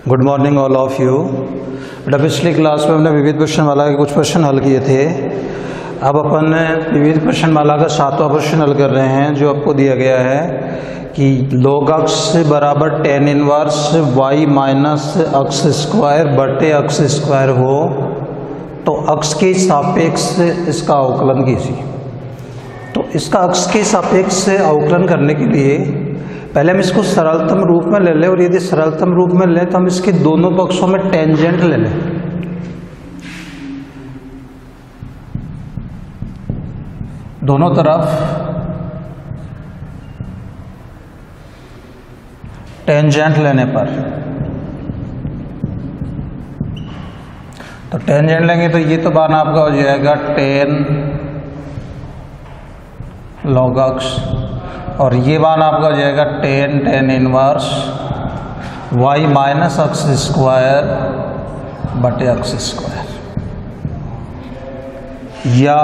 Good morning all of you. बेटा पिछली class में हमने विविध प्रश्नमाला के कुछ प्रश्न हल किए थे। अब अपन विविध प्रश्नमाला का 7वां प्रश्न हल कर रहे हैं, जो आपको दिया गया है कि log x बराबर tan inverse y minus x square बटे अक्स स्क्वायर हो तो अक्स के सापेक्ष इसका अवकलन कीजिए। तो इसका अक्स के सापेक्ष अवकलन करने के लिए पहले हम इसको सरलतम रूप में ले लें, और यदि सरलतम रूप में लें तो हम इसके दोनों पक्षों में टेंजेंट ले लें। दोनों तरफ टेंजेंट लेने पर, तो टेंजेंट लेंगे तो ये तो मान आपका हो जाएगा tan log x, और ये मान आपका हो जाएगा tan inverse y minus x square बटे अक्स स्क्वायर, या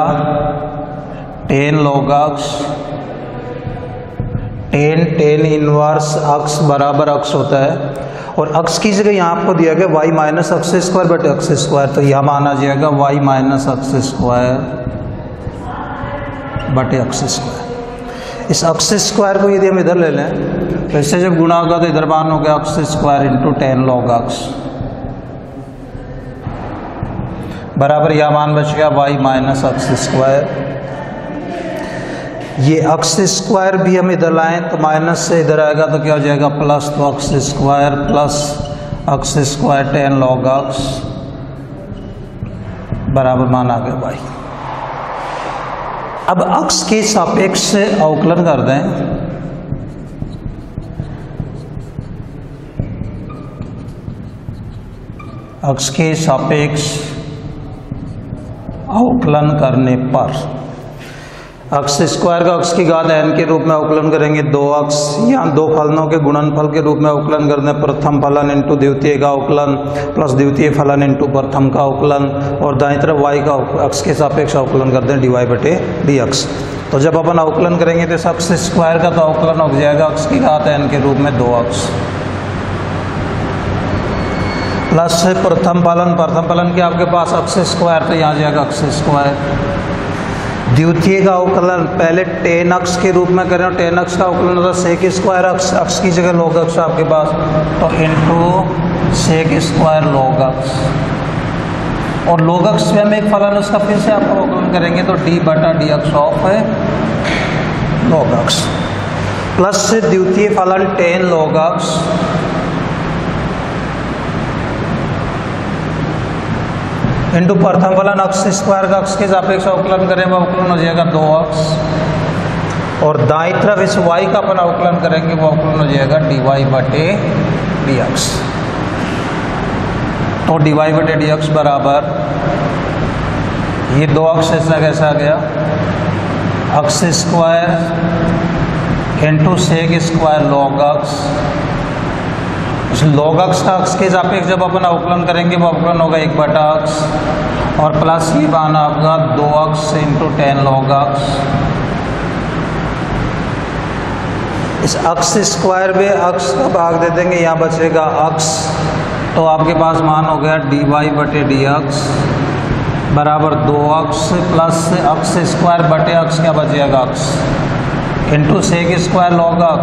tan log x tan inverse x बराबर अक्स होता है, और अक्स की जगह यहाँ आपको दिया गया y माइनस अक्स स्क्वायर बटे अक्स स्क्वायर, तो यहाँ माना जाएगा y माइनस अक्स स्क्वायर बटे अक्स स्क्वायर। इस अक्स स्क्वायर को यदि हम इधर ले लें तो इससे जब गुणा होगा तो इधर मान हो गया x square into tan log x बराबर यह मान बच गया y माइनस अक्स स्क्वायर। ये अक्स स्क्वायर भी हम इधर लाएं तो माइनस से इधर आएगा तो क्या हो जाएगा प्लस, तो अक्स square plus x square tan log x बराबर मान आ गया y। अब अक्स के सापेक्ष से अवकलन कर दें, अक्स के सापेक्ष अवकलन करने पर अक्स स्क्वायर का अक्स की घात n के रूप में अवकलन करेंगे 2x, यहाँ दो फलनों के गुणनफल के रूप में अवकलन कर दें, प्रथम फलन इंटू द्वितीय का अवकलन प्लस द्वितीय फलन इंटू प्रथम का अवकलन, और दाईं तरफ y का अक्स के सापेक्ष अवकलन कर दें dy बटे dx। तो जब अपन अवकलन करेंगे तो इस अक्स स्क्वायर का तो अवकलन हो जाएगा अक्स की घात n के रूप में 2x प्लस प्रथम फलन के आपके पास अक्स स्क्वायर, तो यहाँ जाएगा अक्स स्क्वायर। द्वितीय का अवकलन पहले tan x के रूप में करें, और tan x का अवकलन होता है सेक स्क्वायर अक्स की जगह log x आपके पास, तो into sec square log x, और log x में हम एक फलन उसका फिर से आपको अवकलन करेंगे तो d बटा dx ऑफ है log x, प्लस द्वितीय फलन tan log x इंटू प्रथम फलन अक्स स्क्वायर का अक्स के सापेक्ष अवकलन करें, वो अवकलन हो जाएगा 2x, और दाईं तरफ इस y का अपन अवकलन करेंगे वो अवकलन हो जाएगा dy बटे dx। तो dy बटे dx बराबर ये 2x ऐसा कैसा आ गया x square into sec square log x, log x का अक्स के सापेक्ष जब अपन अवकलन करेंगे वो अवकलन होगा 1 बटा x, और प्लस ये मान आपका 2x into tan log x। इस अक्स स्क्वायर में अक्स का भाग दे देंगे, यहाँ बचेगा x, तो आपके पास मान हो गया dy बटे dx बराबर 2x प्लस अक्स स्क्वायर बटे x क्या बच जाएगा x into sec square log x,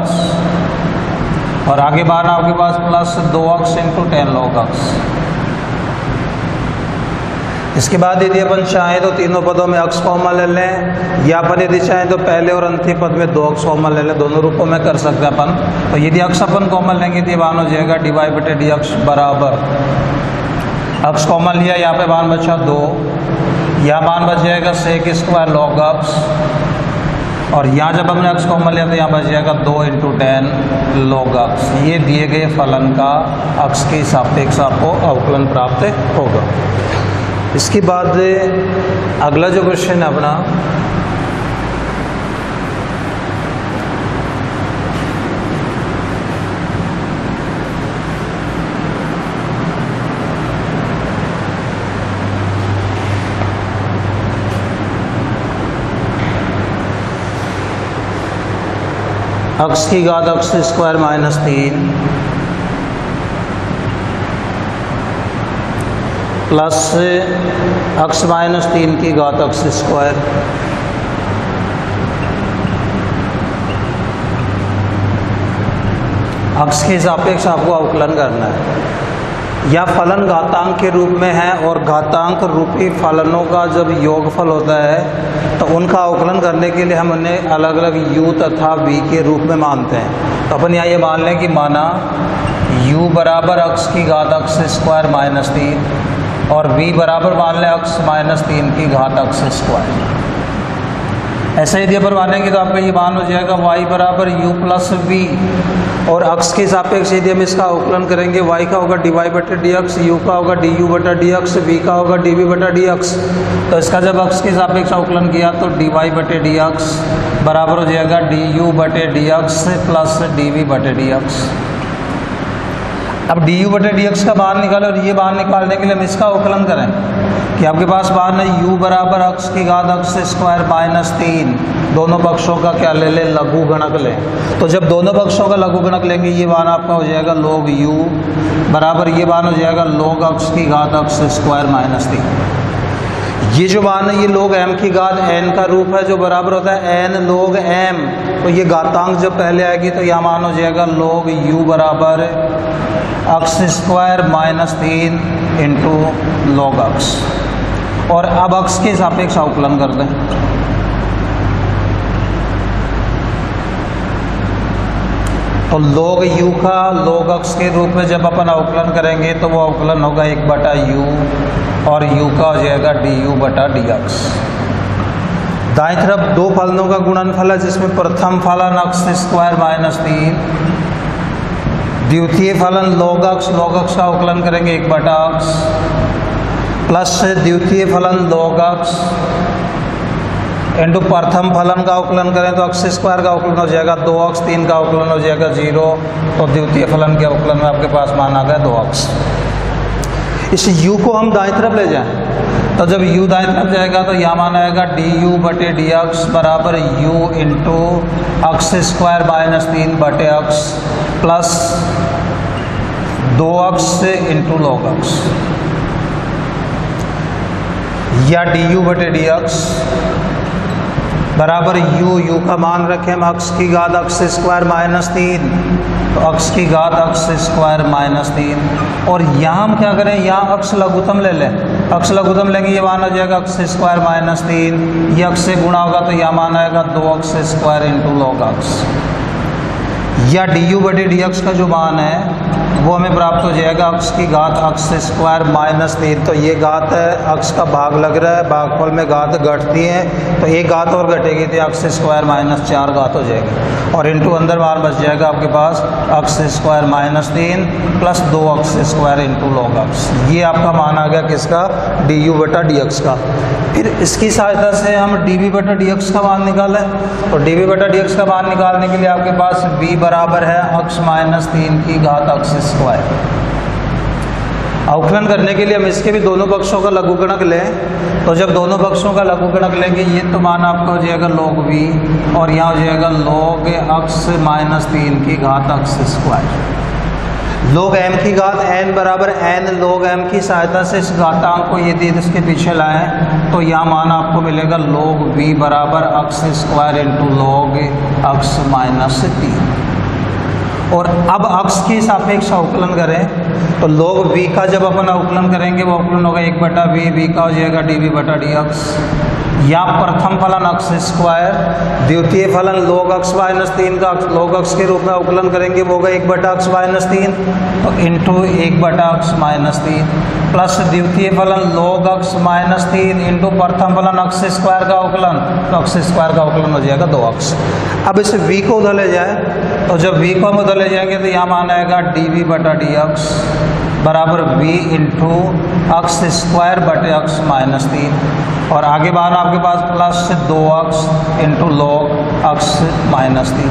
और आगे बार आपके पास plus 2x into tan log x। इसके बाद यदि अपन चाहें तो तीनों पदों में x कॉमन ले लें, या अपन यदि चाहें तो पहले और अंतिम पद में 2x कॉमन ले लें, दोनों रूपों में कर सकते हैं अपन। तो यदि x अपन कॉमन लेंगे तो मान हो जाएगा dy बटे dx बराबर x कॉमन लिया, यहाँ पे मान बचा 2, यहाँ मान बच जाएगा सेक स्क्वायर log x, और यहाँ जब हमने x कॉमन लिया तो यहाँ बच जाएगा 2 इंटू tan log x। ये दिए गए फलन का x के सापेक्ष आपको अवकलन प्राप्त होगा। इसके बाद अगला जो क्वेश्चन है अपना, अक्स की घात x square minus 3 plus x minus 3 की घात अक्स स्क्वायर। अक्स के सापेक्ष आपको अवकलन करना है, या फलन घातांक के रूप में है और घातांक रूपी फलनों का जब योगफल होता है तो उनका अवकलन करने के लिए हम उन्हें अलग अलग u तथा v के रूप में मानते हैं। तो अपन यहाँ ये मान लें कि माना u बराबर अक्स की घात अक्स स्क्वायर माइनस 3 और v बराबर मान लें अक्स माइनस 3 की घात अक्स स्क्वायर। ऐसे यदि अपन मानेंगे तो आपका ये मान हो जाएगा y बराबर u प्लस वी, और अक्स के सापेक्ष यदि हम इसका अवकलन करेंगे y का होगा dy बटा डी एक्स, यू का होगा du बटा डी एक्स, v का होगा dv बटा डी एक्स। तो इसका जब अक्स के सापेक्ष अवकलन किया तो dy बटे डी एक्स बराबर हो जाएगा du बटे डी एक्स प्लस dv बटे डी एक्स। अब du बटे डी एक्स का मान निकालें और ये मान निकालने के लिए हम इसका अवकलन करें कि आपके पास मान है u बराबर अक्स की घात अक्स स्क्वायर माइनस 3, दोनों पक्षों का क्या ले लें, लघु गणक लें। तो जब दोनों पक्षों का लघु गणक लेंगे ये मान आपका हो जाएगा log u बराबर ये मान हो जाएगा log अक्स की घात अक्स स्क्वायर माइनस 3। ये जो मान है ये log m की घात n का रूप है जो बराबर होता है n log m। तो ये घातांक जब पहले आएगी तो यह मान हो जाएगा log u बराबर x square minus 3 into log अक्स। और अब अक्स के सापेक्ष अवकलन कर दें। तो log u का log अक्स के रूप में जब अपन अवकलन करेंगे तो वो अवकलन होगा 1 बटा u और u का हो जाएगा du बटा डी एक्स। दाएं तरफ दो फलनों का गुणनफल है जिसमें प्रथम फलन अक्स स्क्वायर माइनस 3, द्वितीय फलन log अक्स का अवकलन करेंगे 1 बटा अक्स प्लस द्वितीय फलन log अक्स इंटू प्रथम फलन का अवकलन करें तो अक्स स्क्वायर का अवकलन हो जाएगा 2 अक्स, 3 का अवकलन हो जाएगा 0। तो द्वितीय फलन के अवकलन में आपके पास मान आ गया 2 अक्स। इस u को हम दाएं तरफ ले जाएं तो जब u दाएं तरफ जाएगा तो यहाँ मान आएगा du बटे डी एक्स बराबर u into x square minus 3 बटे अक्स प्लस 2 अक्स इंटू log अक्स, या du बटे डी एक्स बराबर u का मान रखें हम अक्स की घात अक्स स्क्वायर माइनस 3, तो अक्स की घात अक्स स्क्वायर माइनस 3। और यहाँ हम क्या करें, यहाँ अक्स लघुत्तम ले लें। अक्स लघुत्तम लेंगे ये मान आ जाएगा अक्स स्क्वायर माइनस 3, ये अक्स से गुणा होगा तो यहाँ मान आएगा 2 अक्स स्क्वायर इंटू log अक्स, या du बटे डी एक्स का जो मान है वो हमें प्राप्त हो जाएगा अक्स की घात अक्स स्क्वायर माइनस 3। तो ये घात है, अक्स का भाग लग रहा है, भागफल में घात घटती है तो एक घात और घटेगी तो अक्स स्क्वायर माइनस 4 घात हो जाएगी, और इंटू अंदर मान बच जाएगा आपके पास अक्स स्क्वायर माइनस 3 प्लस 2 अक्स स्क्वायर इंटू log अक्स। ये आपका मान आ गया किसका, du बटा डी एक्स का। फिर इसकी सहायता से हम dv बटा डी एक्स का मान निकालें। तो dv बटा डी एक्स का मान निकालने के लिए आपके पास v बराबर है अक्स माइनस 3 की घात अक्स स्क्वायर। अवकलन करने के लिए हम इसके भी दोनों पक्षों का लघुगणक लें। तो जब दोनों पक्षों का लघुगणक लेंगे ये तो मान आपका हो जाएगा log v और यहाँ हो जाएगा log अक्स माइनस 3 की घात अक्स स्क्वायर। log m की घात n बराबर n log m की सहायता से इस घातांक को यदि इसके पीछे लाएं तो यहाँ मान आपको मिलेगा log v बराबर x square into log x minus 3। और अब अक्स के सापेक्ष अवकलन करें तो log v का जब अपन अवकलन करेंगे वो अवकलन होगा 1 बटा v का हो जाएगा dv बटा डी एक्स। या प्रथम फलन अक्स स्क्वायर, द्वितीय फलन log अक्स माइनस 3 का log अक्स के रूप में अवकलन करेंगे वो होगा 1 बटा अक्स माइनस 3 तो इंटू 1 बटा अक्स माइनस 3 प्लस द्वितीय फलन log अक्स माइनस 3 इंटू प्रथम फलन अक्स स्क्वायर का अवकलन, तो अक्स स्क्वायर का अवकलन हो जाएगा 2 अक्स। अब इसे v को उधर ले जाए तो जब v को हम उधर ले जाएंगे तो यहाँ मान आएगा dv बटा डी एक्स बराबर v इंटू अक्स स्क्वायर बटे अक्स माइनस 3, और आगे मान आपके पास plus 2 x into log x minus 3।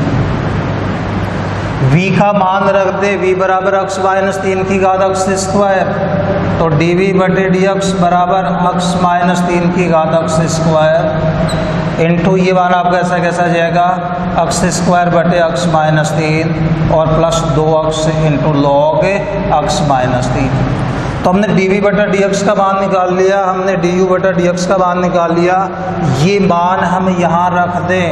v का मान रख दे v बराबर अक्स माइनस 3 की घात अक्स स्क्वायर, तो dv बटे डी एक्स बराबर अक्स माइनस 3 की घात अक्स स्क्वायर इंटू ये मान आपका ऐसा कैसा जाएगा अक्स स्क्वायर बटे अक्स माइनस 3 और plus 2 x into log x minus 3। तो हमने dv बटा dx का मान निकाल लिया, हमने du बटा dx का मान निकाल लिया। ये मान हम यहाँ रख दें,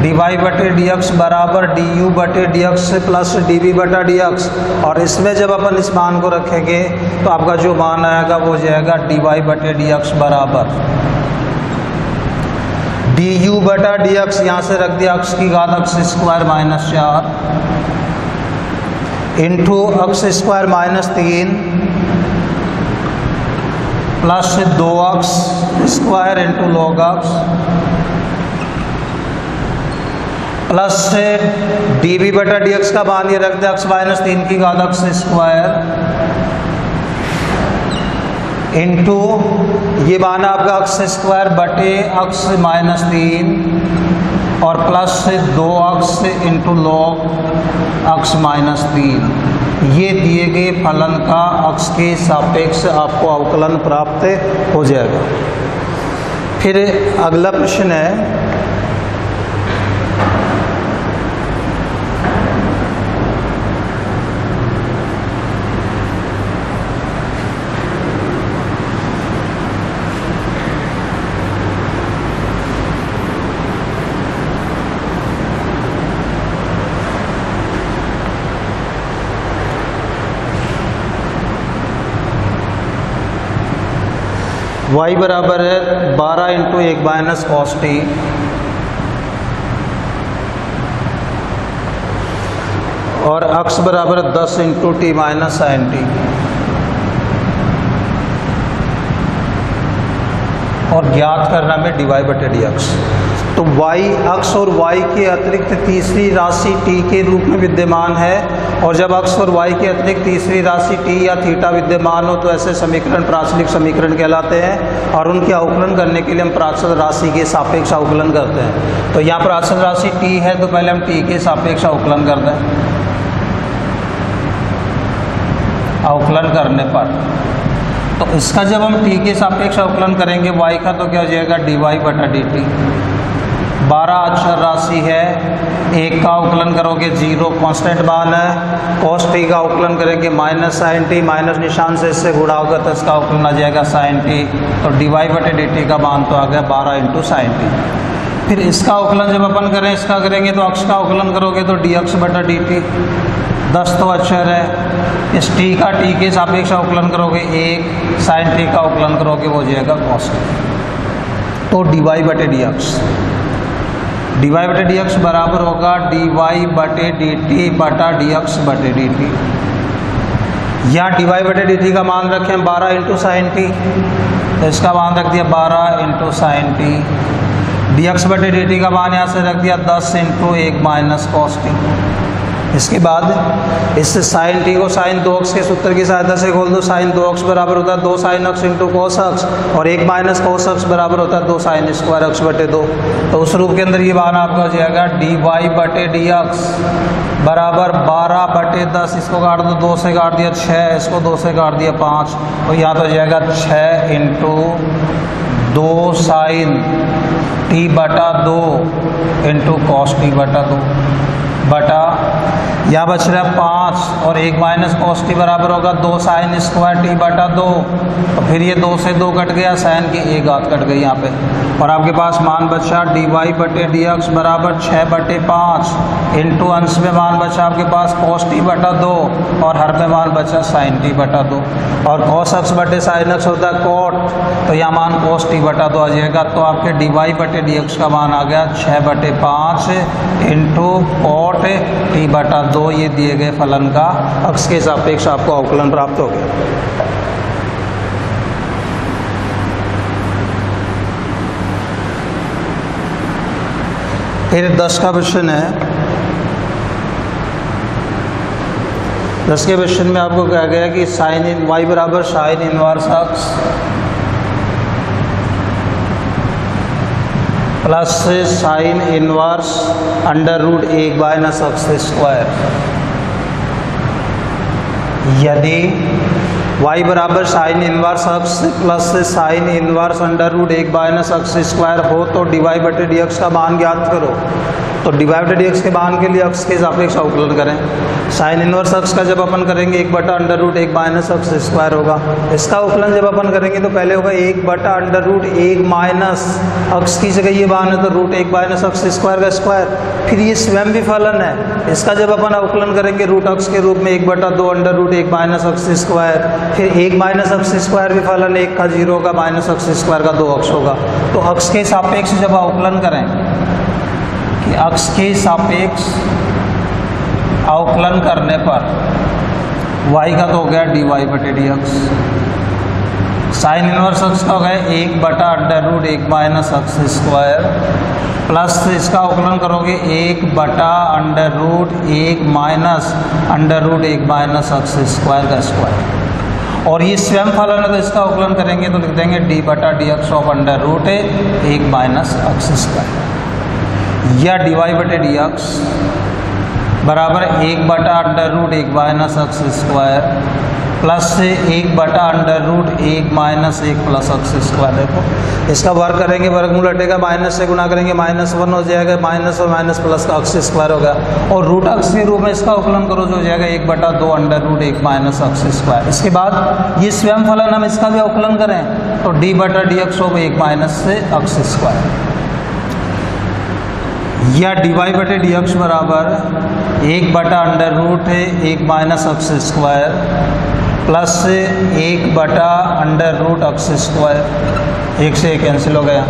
dy बटे dx बराबर du बटे dx प्लस dv बटा dx, और इसमें जब अपन इस मान को रखेंगे तो आपका जो मान आएगा वो जाएगा dy बटे dx बराबर du बटा dx, यहाँ से रख दिया x की घात x square minus 4 into x square minus 3 plus 2x square into log x plus dv बटा dx का मान ये रख दिया x माइनस 3 की घात x स्क्वायर इंटू ये मान आपका x स्क्वायर बटे x माइनस 3 और plus 2x into log x minus 3। ये दिए गए फलन का x के सापेक्ष आपको अवकलन प्राप्त हो जाएगा। फिर अगला प्रश्न है, y बराबर है 12 इंटू 1 माइनस कॉस टी और x बराबर 10 into T minus sine T, और ज्ञात करना में dy बटे dx। तो y x और y के अतिरिक्त तीसरी राशि t के रूप में विद्यमान है, और जब x और y के अतिरिक्त तीसरी राशि t या थीटा विद्यमान हो तो ऐसे समीकरण प्राचलिक समीकरण कहलाते हैं, और उनके अवकलन करने के लिए हम प्राचल राशि के सापेक्ष अवकलन करते हैं। तो यहाँ प्राचल राशि t है तो पहले हम t के सापेक्ष अवकलन करते हैं। अवकलन करने पर तो इसका जब हम t के सापेक्ष अवकलन करेंगे y का, तो क्या हो जाएगा dy बटा dt। 12 अक्षर राशि है, 1 का अवकलन करोगे 0 कांस्टेंट मान है, cos t का अवकलन करेंगे माइनस साइन टी, माइनस निशान से इससे गुणा होगा तो इसका अवकलन आ जाएगा साइन टी, तो dy बटे dt का मान तो आ गया 12 इंटू साइन टी। फिर इसका अवकलन जब अपन करें, इसका करेंगे तो x का अवकलन करोगे तो dx बटा dt, 10 तो अक्षर है, इस t का t के सापेक्ष अवकलन करोगे 1, साइन t का अवकलन करोगे वो हो जाएगा cos t। तो dy बटे dx, dy बटे dx बराबर होगा dy बटे dt बटा dx बटे dt। यहाँ dy बटे dt का मान रखें 12 इंटू साइन टी, तो इसका मान रख दिया 12 इंटू साइन टी, dx बटे dt का मान यहाँ से रख दिया 10 इंटू 1 माइनस कॉस टी। इसके बाद इससे साइन टी को साइन 2x के सूत्र की सहायता से खोल दो, साइन 2x बराबर होता है 2 sine x into cos x, और 1 माइनस कॉस x बराबर होता है 2 साइन स्क्वायर x बटे 2। तो उस रूप के अंदर ये मान आपका हो जाएगा dy बटे dx बराबर 12 बटे 10, इसको काट दो 2 से काट दिया 6, इसको 2 से काट दिया 5, तो यहाँ तो हो जाएगा 6 इंटू 2 साइन टी बटा 2 इंटू कॉस टी बटा 2 बटा यहाँ बच रहा है 5 और 1 माइनस कॉस टी बराबर होगा 2 साइन स्क्वायर टी बटा 2, तो फिर ये 2 से 2 कट गया, साइन की 1 घात कट गई यहाँ पे, और आपके पास मान बचा dy बटे dx बराबर 6 बटे 5 इंटू अंश में मान बचा आपके पास कॉस टी बटा 2 और हर में मान बचा साइन टी बटा 2, और कॉस x बटे साइन x होता है कॉट, तो यहाँ मान कॉस टी बटा 2 आ जाएगा। तो आपके dy बटे dx का मान आ गया 6 बटे 5 इंटू कॉट टी बटा 2। ये दिए गए फलन का x के सापेक्ष आपको अवकलन प्राप्त हो गया। फिर 10 का क्वेश्चन है। 10 के क्वेश्चन में आपको कहा गया कि साइन इन y बराबर sine inverse x plus sine inverse under root 1 minus x square. यदि y बराबर sine inverse x plus sine inverse under root 1 minus x square हो तो dy बटे dx का मान ज्ञात करो। तो डिवाइडेड एक्स के मान के लिए अक्स के सापेक्ष अवकलन करें। साइन इनवर्स अक्स का जब अपन करेंगे 1/√1 माइनस अक्स स्क्वायर होगा। इसका अवकलन जब अपन करेंगे तो पहले होगा 1/√1 माइनस अक्स की जगह ये मान है तो √1 माइनस अक्स स्क्वायर का स्क्वायर, फिर ये स्वयं भी फलन है। इसका जब अपन अवकलन करेंगे रूट अक्स के रूप में 1/2 √1 माइनस अक्स स्क्वायर, फिर 1 माइनस अक्स स्क्वायर भी फलन, 1 का 0 होगा, माइनस अक्स स्क्वायर का 2 अक्स होगा। तो अक्स के सापेक्ष जब अवकलन करें कि अक्स के सापेक्ष अवकलन करने पर y का तो हो गया dy/dx, साइन इनवर्स अक्स का हो गया 1/√1 माइनस अक्स स्क्वायर, प्लस इसका अवकलन करोगे 1/√1 माइनस √1 माइनस अक्स स्क्वायर का स्क्वायर, और ये स्वयं फलन है तो इसका अवकलन करेंगे तो लिख देंगे d/dx of √1 minus x square, या dy/dx बराबर 1/√1 minus x square plus 1/√1 minus 1 plus x square. देखो इसका वर्ग करेंगे, वर्गमूल हटेगा, माइनस से गुणा करेंगे -1 हो जाएगा, माइनस और माइनस प्लस का अक्स स्क्वायर होगा, और रूट अक्स के रूप में इसका अवकलन करो जो हो जाएगा 1/2 √1 माइनस अक्स स्क्वायर। इसके बाद ये स्वयं फलन हम इसका भी अवकलन करें तो d/dx ऑफ 1 माइनस से अक्स स्क्वायर, या dy/dx बराबर 1/√1 माइनस अक्स स्क्वायर प्लस 1/√1 अक्स स्क्वायर, 1 से 1 कैंसिल हो गया,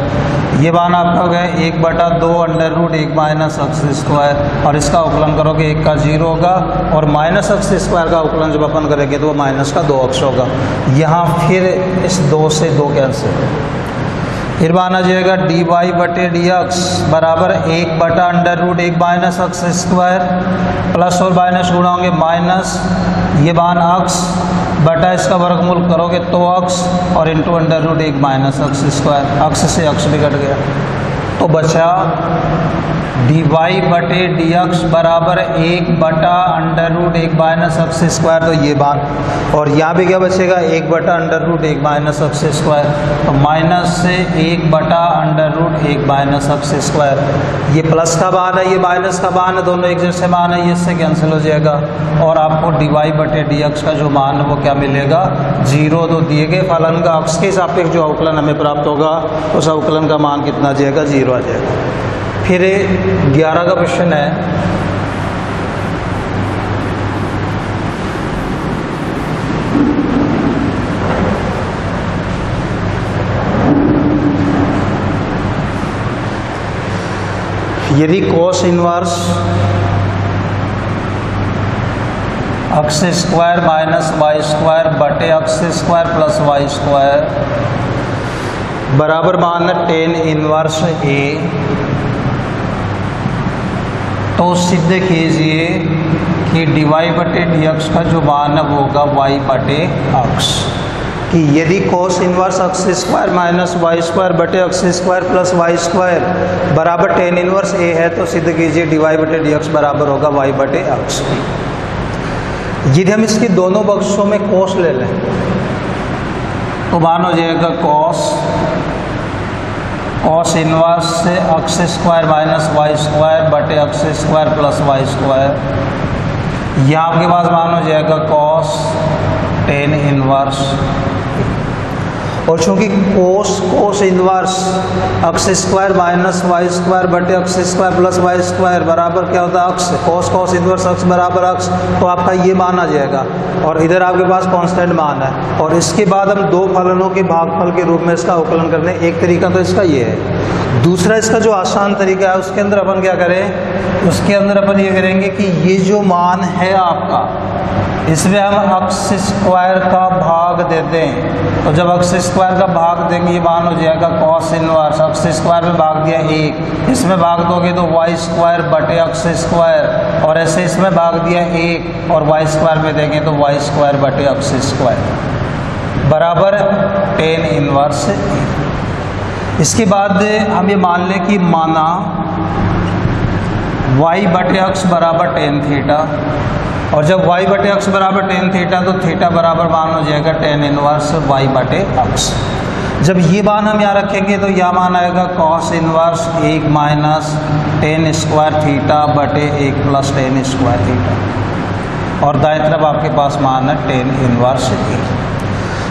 ये मान आपका हो गया 1/2 √1 माइनस अक्स स्क्वायर, और इसका अवकलन करोगे 1 का 0 होगा, और माइनस अक्स स्क्वायर का अवकलन जब अपन करेंगे तो वो माइनस का 2 अक्स होगा। यहाँ फिर इस 2 से 2 कैंसिल, फिर मान आ जाएगा dy/dx बराबर 1/√1 माइनस अक्स स्क्वायर, प्लस और माइनस गुणा होंगे माइनस, ये मान अक्स बटा इसका वर्गमूल करोगे तो अक्स, और इंटू √1 माइनस अक्स स्क्वायर, अक्स से अक्स भी कट गया, तो बचा dy/dx बराबर 1/√1 माइनस अक्स स्क्वायर, तो ये बात, और यहाँ भी क्या बचेगा 1/√1 माइनस अक्स स्क्वायर, तो माइनस से 1/√1 माइनस अक्स स्क्वायर, ये प्लस का मान है, ये माइनस का मान है, दोनों एक जैसे मान है, ये इससे कैंसिल हो जाएगा, और आपको dy/dx का जो मान है वो क्या मिलेगा 0। तो दिए गए फलन का अक्स के सापेक्ष जो अवकलन हमें प्राप्त होगा उस अवकलन का मान कितना आ जाएगा 0 आ जाएगा। फिर 11 का क्वेश्चन है, यदि कोस इनवर्स अक्स स्क्वायर माइनस वाई स्क्वायर बटे x square plus Y square बराबर मान tan इनवर्स ए, तो सिद्ध कीजिए कि dy/dx का जो मान है वो होगा y/x, कि यदि कोस इनवर्स अक्स स्क्वायर माइनस वाई स्क्वायर बटे x square plus Y square बराबर tan इनवर्स ए है, तो सिद्ध कीजिए dy/dx बराबर होगा y/x। यदि हम इसके दोनों पक्षों में कोस ले लें तो मान हो जाएगा कॉस इनवर्स से अक्स स्क्वायर माइनस वाई स्क्वायर बटे x square plus Y square, यहाँ आपके पास मान हो जाएगा कॉस tan इनवर्स, और चूंकि कोस इनवर्स अक्स स्क्वायर माइनस वाई स्क्वायर बटे x square plus Y square बराबर क्या होता है अक्स, कोस इनवर्स अक्स बराबर अक्स, तो आपका ये मान आ जाएगा, और इधर आपके पास कांस्टेंट मान है, और इसके बाद हम दो फलनों के भागफल के रूप में इसका अवकलन करने, एक तरीका तो इसका ये है, दूसरा इसका जो आसान तरीका है उसके अंदर अपन क्या करें, उसके अंदर अपन ये करेंगे कि ये जो मान है आपका इसमें हम अक्स स्क्वायर का भाग दे दें, तो जब अक्स स्क्वायर का भाग देंगे ये मान हो जाएगा कॉस इनवर्स, अक्स स्क्वायर में भाग दिया 1, इसमें भाग दोगे तो वाई स्क्वायर बटे अक्स स्क्वायर, और ऐसे इसमें भाग दिया 1 और वाई स्क्वायर में देंगे तो वाई स्क्वायर बटे अक्स स्क्वायर बराबर tan इनवर्स 1। इसके बाद हम ये मान लें कि माना वाई बटे अक्स बराबर टेन थीटा, और जब वाई बटे अक्स बराबर टेन थीटा तो थीटा बराबर मान हो जाएगा टेन इनवर्स वाई बटे अक्स। जब ये मान हम यहाँ रखेंगे तो यह मान आएगा cos inverse 1 minus ten square theta बटे 1 प्लस टेन स्क्वायर थीटा, और दाएं तरफ आपके पास मान है टेन इनवर्स 1।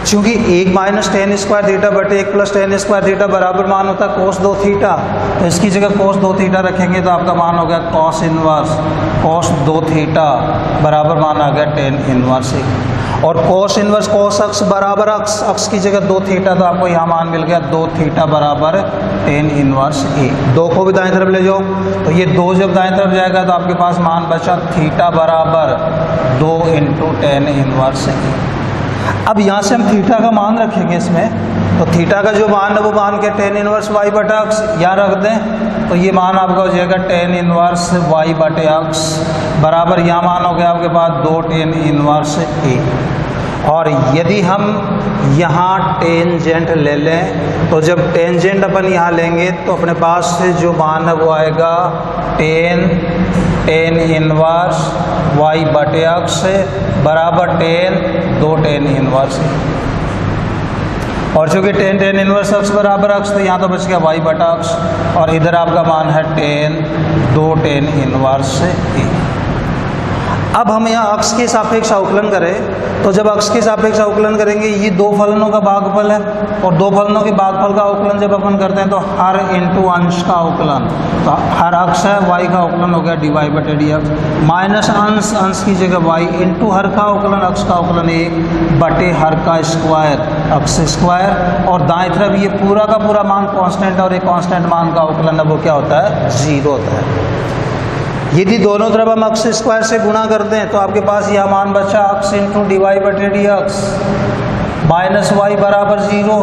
चूँकि 1 माइनस टेन स्क्वायर थीटा बटे 1 प्लस टेन स्क्वायर थीटा बराबर मान होता है कोस 2 थीटा, तो इसकी जगह कोस 2 थीटा रखेंगे तो आपका मान हो गया कॉस इनवर्स कोस 2 थीटा बराबर मान आ गया टेन इनवर्स 1। और कोस इनवर्स कोस अक्स बराबर अक्स, अक्स की जगह 2 थीटा, तो आपको यहाँ मान मिल गया 2 थीटा बराबर टेन इनवर्स 1। 2 को भी दाएं तरफ ले जाओ तो ये 2 जब दाएं तरफ जाएगा तो आपके पास मान बचा थीटा बराबर 2 इंटू टेन इनवर्स 1। अब यहाँ से हम थीटा का मान रखेंगे इसमें, तो थीटा का जो मान है वो मान के टेन इनवर्स वाई बटा अक्स यहाँ रख दें, तो ये मान आपका हो जाएगा टेन इनवर्स वाई बटे अक्स बराबर यहाँ मान हो गया आपके पास 2 टेन इनवर्स ए। और यदि हम यहाँ टेंजेंट ले लें तो जब टेंजेंट अपन यहाँ लेंगे तो अपने पास से जो मान है वो आएगा टेन इनवर्स वाई बटे अक्स बराबर 2 टेन इनवर्स। और चूँकि टेन इनवर्स अक्स बराबर अक्स तो यहाँ तो बच गया वाई बटा अक्स, और इधर आपका मान है 2 टेन इनवर्स ए। अब हम यहाँ अक्स के सापेक्ष अवकलन करें तो जब अक्स के सापेक्ष अवकलन करेंगे ये 2 फलनों का भागफल है, और 2 फलनों के भागफल का अवकलन जब अपन करते हैं तो हर इंटू अंश का अवकलन, तो हर अक्स है वाई का अवकलन हो गया डी वाई बटे डी एक्स, माइनस अंश, अंश की जगह वाई इंटू हर का अवकलन, अक्स का अवकलन 1 बटे हर का स्क्वायर अक्स स्क्वायर, और दाएं तरफ ये पूरा का पूरा मान कांस्टेंट, और एक कांस्टेंट मान का अवकलन है वो क्या होता है 0 होता है। यदि दोनों तरफ हम अक्स स्क्वायर से गुणा करते हैं तो आपके पास यह मान बचा अक्स इंटू डी वाई बटे डी एक्स माइनस वाई बराबर 0,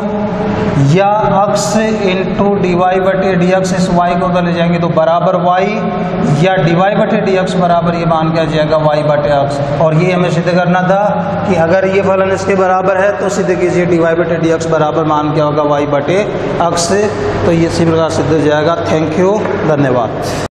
या अक्स इंटू डी वाई बटे डी एक्स, इस वाई को उधर ले जाएंगे तो बराबर वाई, या डी वाई बटे डी एक्स बराबर ये मान क्या जाएगा वाई बटे एक्स। और ये हमें सिद्ध करना था कि अगर ये फलन इसके बराबर है तो सिद्ध कीजिए डी वाई बटे डी एक्स बराबर मान क्या होगा वाई बटे एक्स, तो ये इसी प्रकार सिद्ध हो जाएगा। थैंक यू, धन्यवाद।